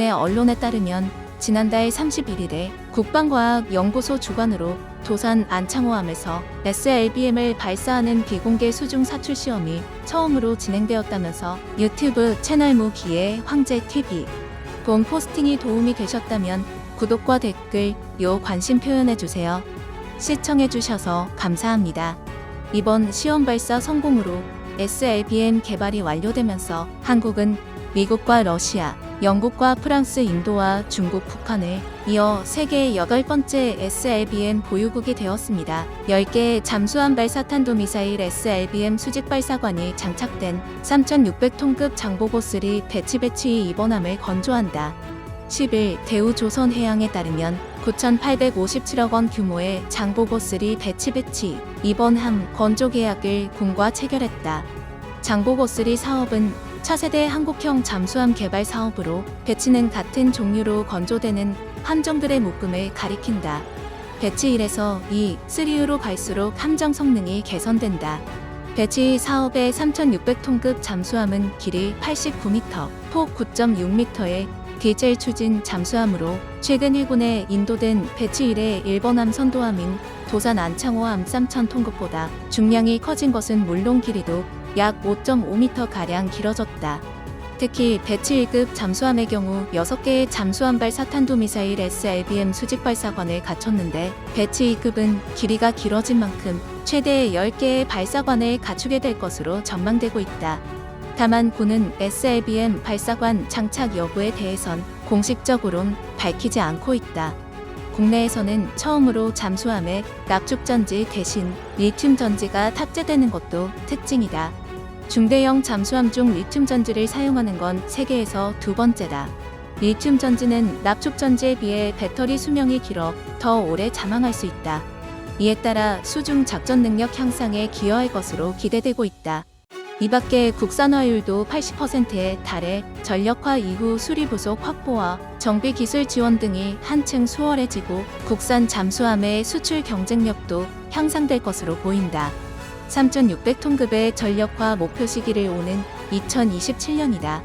국내 언론에 따르면 지난달 31일에 국방과학연구소 주관으로 도산 안창호함에서 SLBM을 발사하는 비공개 수중 사출 시험이 처음으로 진행되었다면서 유튜브 채널 무기의 황제TV 본 포스팅이 도움이 되셨다면 구독과 댓글, 관심 표현해주세요. 시청해주셔서 감사합니다. 이번 시험 발사 성공으로 SLBM 개발이 완료되면서 한국은 미국과 러시아, 영국과 프랑스, 인도와 중국, 북한을 이어 세계 8번째 SLBM 보유국이 되었습니다. 10개의 잠수함 발사탄도미사일 SLBM 수직 발사관이 장착된 3600톤급 장보고3 배치 2번함을 건조한다. 10일 대우조선해양에 따르면 9,857억 원 규모의 장보고3 배치 2번함 건조 계약을 군과 체결했다. 장보고3 사업은 차세대 한국형 잠수함 개발 사업으로 배치는 같은 종류로 건조되는 함정들의 묶음을 가리킨다. 배치 1에서 2, 3로 갈수록 함정 성능이 개선된다. 배치 사업의 3,600톤급 잠수함은 길이 89m, 폭 9.6m의 디젤 추진 잠수함으로 최근 해군에 인도된 배치 1의 1번함 선도함인 도산 안창호함 3,000톤급보다 중량이 커진 것은 물론 길이도 약 5.5m가량 길어졌다. 특히 배치 1급 잠수함의 경우 6개의 잠수함 발사탄도미사일 SLBM 수직 발사관을 갖췄는데 배치 2급은 길이가 길어진 만큼 최대 10개의 발사관을 갖추게 될 것으로 전망되고 있다. 다만 군은 SLBM 발사관 장착 여부에 대해선 공식적으론 밝히지 않고 있다. 국내에서는 처음으로 잠수함에 납축전지 대신 리튬 전지가 탑재되는 것도 특징이다. 중대형 잠수함 중 리튬 전지를 사용하는 건 세계에서 두 번째다. 리튬 전지는 납축 전지에 비해 배터리 수명이 길어 더 오래 잠항할 수 있다. 이에 따라 수중 작전 능력 향상에 기여할 것으로 기대되고 있다. 이 밖에 국산화율도 80%에 달해 전력화 이후 수리 부속 확보와 정비 기술 지원 등이 한층 수월해지고 국산 잠수함의 수출 경쟁력도 향상될 것으로 보인다. 3,600톤급의 전력화 목표 시기를 오는 2027년이다.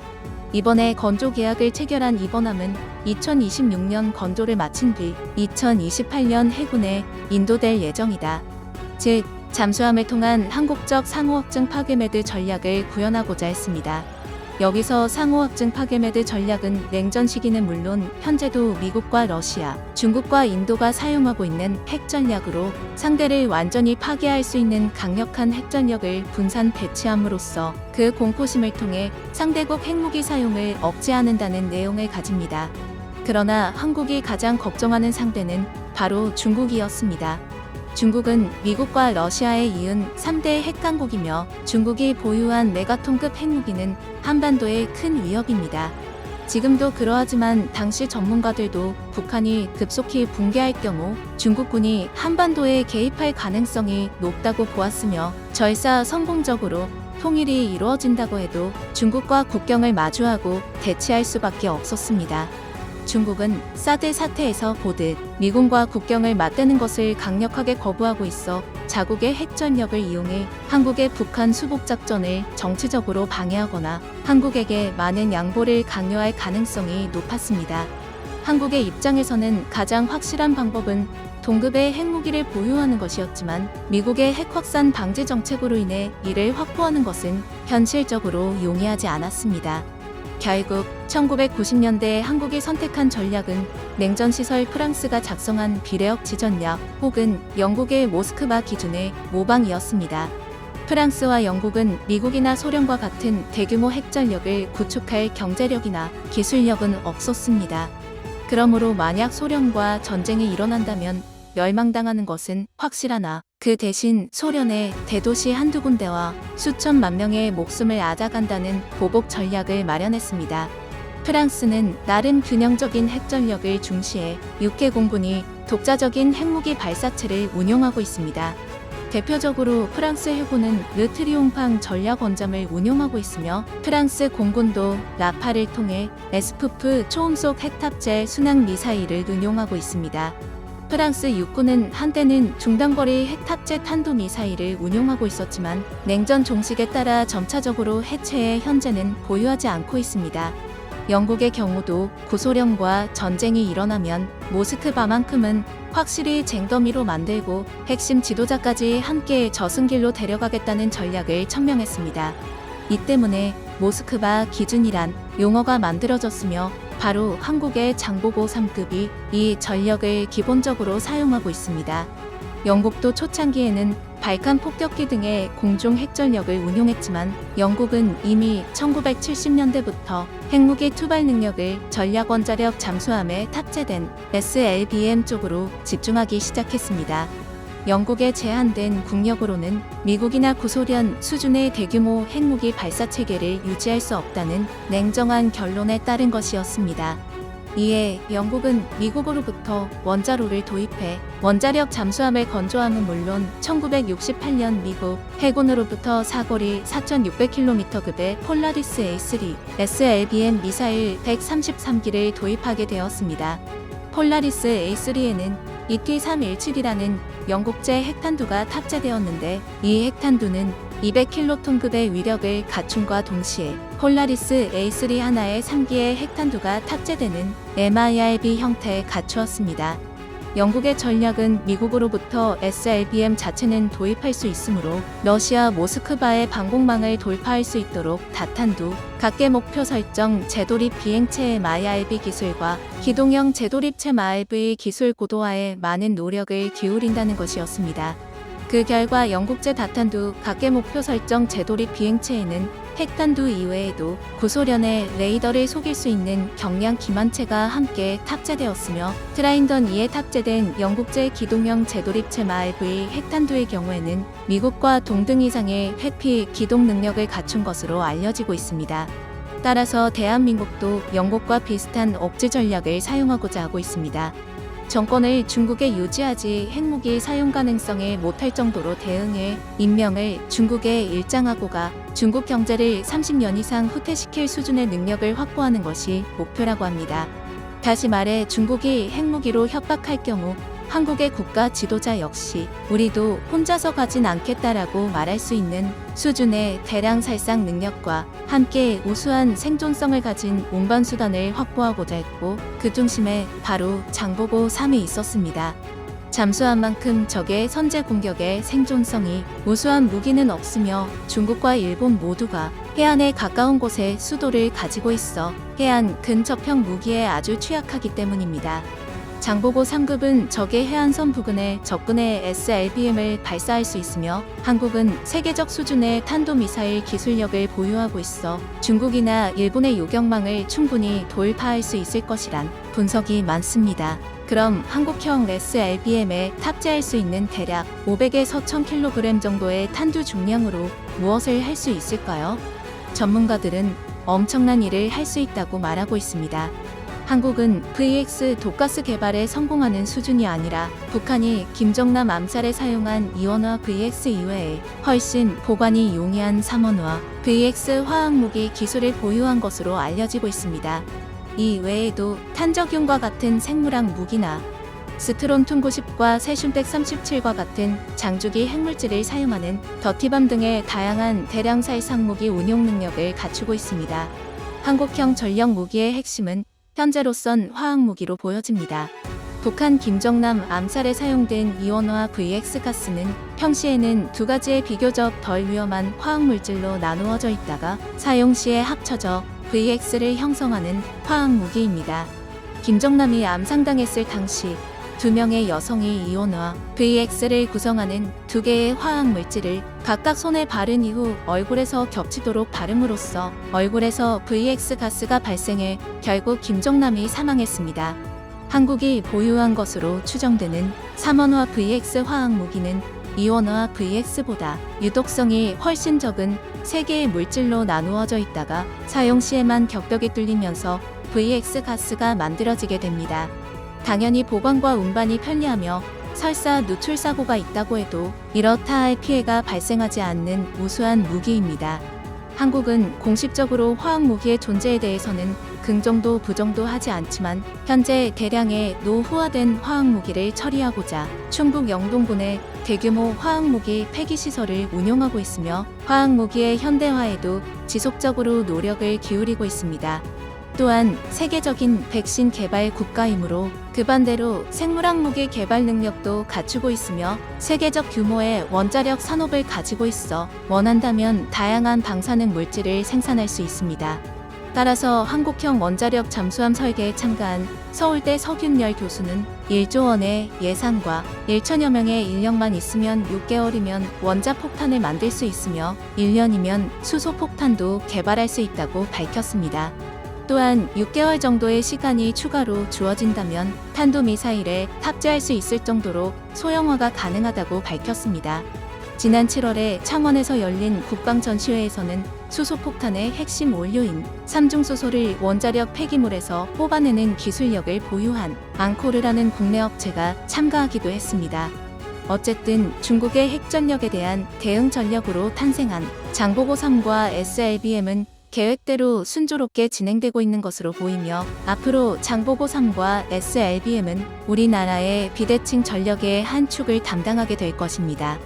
이번에 건조 계약을 체결한 이번함은 2026년 건조를 마친 뒤 2028년 해군에 인도될 예정이다. 즉, 잠수함을 통한 한국적 상호확증 파괴매드 전략을 구현하고자 했습니다. 여기서 상호확증 파괴매드 전략은 냉전 시기는 물론 현재도 미국과 러시아, 중국과 인도가 사용하고 있는 핵전략으로 상대를 완전히 파괴할 수 있는 강력한 핵전력을 분산 배치함으로써 그 공포심을 통해 상대국 핵무기 사용을 억제하는다는 내용을 가집니다. 그러나 한국이 가장 걱정하는 상대는 바로 중국이었습니다. 중국은 미국과 러시아에 이은 3대 핵강국이며 중국이 보유한 메가톤급 핵무기는 한반도의 큰 위협입니다. 지금도 그러하지만 당시 전문가들도 북한이 급속히 붕괴할 경우 중국군이 한반도에 개입할 가능성이 높다고 보았으며 절사 성공적으로 통일이 이루어진다고 해도 중국과 국경을 마주하고 대치할 수밖에 없었습니다. 중국은 사드 사태에서 보듯 미군과 국경을 맞대는 것을 강력하게 거부하고 있어 자국의 핵전력을 이용해 한국의 북한 수복작전을 정치적으로 방해하거나 한국에게 많은 양보를 강요할 가능성이 높았습니다. 한국의 입장에서는 가장 확실한 방법은 동급의 핵무기를 보유하는 것이었지만 미국의 핵 확산 방지 정책으로 인해 이를 확보하는 것은 현실적으로 용이하지 않았습니다. 결국 1990년대에 한국이 선택한 전략은 냉전시설 프랑스가 작성한 비례역 지전략 혹은 영국의 모스크바 기준의 모방이었습니다. 프랑스와 영국은 미국이나 소련과 같은 대규모 핵전력을 구축할 경제력이나 기술력은 없었습니다. 그러므로 만약 소련과 전쟁이 일어난다면 멸망당하는 것은 확실하나 그 대신 소련의 대도시 한두 군데와 수천만 명의 목숨을 앗아간다는 보복 전략을 마련했습니다. 프랑스는 나름 균형적인 핵전력을 중시해 육해 공군이 독자적인 핵무기 발사체를 운용하고 있습니다. 대표적으로 프랑스 해군은 르트리옹팡 전략 원잠을 운용하고 있으며 프랑스 공군도 라파를 통해 에스푸프 초음속 핵탑재 순항 미사일을 운용하고 있습니다. 프랑스 육군은 한때는 중단거리 핵탑재 탄도미사일을 운용하고 있었지만 냉전 종식에 따라 점차적으로 해체해 현재는 보유하지 않고 있습니다. 영국의 경우도 구소련과 전쟁이 일어나면 모스크바만큼은 확실히 쟁더미로 만들고 핵심 지도자까지 함께 저승길로 데려가겠다는 전략을 천명했습니다. 이 때문에 모스크바 기준이란 용어가 만들어졌으며 바로 한국의 장보고 3급이 이 전력을 기본적으로 사용하고 있습니다. 영국도 초창기에는 발칸 폭격기 등의 공중 핵전력을 운용했지만 영국은 이미 1970년대부터 핵무기 투발 능력을 전략 원자력 잠수함에 탑재된 SLBM 쪽으로 집중하기 시작했습니다. 영국의 제한된 국력으로는 미국이나 구소련 수준의 대규모 핵무기 발사 체계를 유지할 수 없다는 냉정한 결론에 따른 것이었습니다. 이에 영국은 미국으로부터 원자로를 도입해 원자력 잠수함을 건조함은 물론 1968년 미국 해군으로부터 사거리 4,600km급의 폴라리스 A3 SLBM 미사일 133기를 도입하게 되었습니다. 폴라리스 A3에는 ET-317이라는 영국제 핵탄두가 탑재되었는데 이 핵탄두는 200킬로톤급의 위력을 갖춤과 동시에 폴라리스 A3 하나에 3기의 핵탄두가 탑재되는 MIRV 형태에 갖추었습니다. 영국의 전략은 미국으로부터 SLBM 자체는 도입할 수 있으므로 러시아 모스크바의 방공망을 돌파할 수 있도록 다탄두, 각계 목표 설정 재도립 비행체 MIRV 기술과 기동형 재도립체 MIRV 기술 고도화에 많은 노력을 기울인다는 것이었습니다. 그 결과 영국제 다탄두 각계 목표 설정 재도립 비행체에는 핵탄두 이외에도 구소련의 레이더를 속일 수 있는 경량 기만체가 함께 탑재되었으며 트라인던 2에 탑재된 영국제 기동형 재도립체 MIRV 핵탄두의 경우에는 미국과 동등 이상의 회피 기동 능력을 갖춘 것으로 알려지고 있습니다. 따라서 대한민국도 영국과 비슷한 억지 전략을 사용하고자 하고 있습니다. 정권을 중국에 유지하지 핵무기 사용 가능성에 못할 정도로 대응해 인명을 중국에 일장하고가 중국 경제를 30년 이상 후퇴시킬 수준의 능력을 확보하는 것이 목표라고 합니다. 다시 말해 중국이 핵무기로 협박할 경우 한국의 국가 지도자 역시 우리도 혼자서 가진 않겠다라고 말할 수 있는 수준의 대량 살상 능력과 함께 우수한 생존성을 가진 운반 수단을 확보하고자 했고 그 중심에 바로 장보고 3이 있었습니다. 잠수함만큼 적의 선제 공격에 생존성이 우수한 무기는 없으며 중국과 일본 모두가 해안에 가까운 곳에 수도를 가지고 있어 해안 근접형 무기에 아주 취약하기 때문입니다. 장보고 3급은 적의 해안선 부근에 접근해 SLBM을 발사할 수 있으며 한국은 세계적 수준의 탄도미사일 기술력을 보유하고 있어 중국이나 일본의 요격망을 충분히 돌파할 수 있을 것이란 분석이 많습니다. 그럼 한국형 SLBM에 탑재할 수 있는 대략 500에서 1000kg 정도의 탄두 중량으로 무엇을 할 수 있을까요? 전문가들은 엄청난 일을 할 수 있다고 말하고 있습니다. 한국은 VX 독가스 개발에 성공하는 수준이 아니라 북한이 김정남 암살에 사용한 이원화 VX 이외에 훨씬 보관이 용이한 3원화 VX 화학무기 기술을 보유한 것으로 알려지고 있습니다. 이 외에도 탄저균과 같은 생물학 무기나 스트론툰 90과 세슘백 37과 같은 장주기 핵물질을 사용하는 더티밤 등의 다양한 대량 살상 무기 운용 능력을 갖추고 있습니다. 한국형 전력 무기의 핵심은 현재로선 화학무기로 보여집니다. 북한 김정남 암살에 사용된 이원화 VX 가스는 평시에는 두 가지의 비교적 덜 위험한 화학물질로 나누어져 있다가 사용 시에 합쳐져 VX를 형성하는 화학무기입니다. 김정남이 암상당했을 당시 2명의 여성이 이온화 VX를 구성하는 2개의 화학물질을 각각 손에 바른 이후 얼굴에서 겹치도록 바름으로써 얼굴에서 VX 가스가 발생해 결국 김정남이 사망했습니다. 한국이 보유한 것으로 추정되는 3원화 VX 화학무기는 2원화 VX보다 유독성이 훨씬 적은 3개의 물질로 나누어져 있다가 사용 시에만 격벽이 뚫리면서 VX 가스가 만들어지게 됩니다. 당연히 보관과 운반이 편리하며 설사 누출 사고가 있다고 해도 이렇다 할 피해가 발생하지 않는 우수한 무기입니다. 한국은 공식적으로 화학무기의 존재에 대해서는 긍정도 부정도 하지 않지만 현재 대량의 노후화된 화학무기를 처리하고자 충북 영동군에 대규모 화학무기 폐기시설을 운영하고 있으며 화학무기의 현대화에도 지속적으로 노력을 기울이고 있습니다. 또한 세계적인 백신 개발 국가이므로 그 반대로 생물학무기 개발 능력도 갖추고 있으며 세계적 규모의 원자력 산업을 가지고 있어 원한다면 다양한 방사능 물질을 생산할 수 있습니다. 따라서 한국형 원자력 잠수함 설계에 참가한 서울대 서균열 교수는 1조 원의 예산과 1천여 명의 인력만 있으면 6개월이면 원자폭탄을 만들 수 있으며 1년이면 수소폭탄도 개발할 수 있다고 밝혔습니다. 또한 6개월 정도의 시간이 추가로 주어진다면 탄도미사일에 탑재할 수 있을 정도로 소형화가 가능하다고 밝혔습니다. 지난 7월에 창원에서 열린 국방전시회에서는 수소폭탄의 핵심 원료인 삼중수소를 원자력 폐기물에서 뽑아내는 기술력을 보유한 앙코르라는 국내 업체가 참가하기도 했습니다. 어쨌든 중국의 핵전력에 대한 대응 전력으로 탄생한 장보고3과 SLBM은 계획대로 순조롭게 진행되고 있는 것으로 보이며 앞으로 장보고3과 SLBM은 우리나라의 비대칭 전력의 한 축을 담당하게 될 것입니다.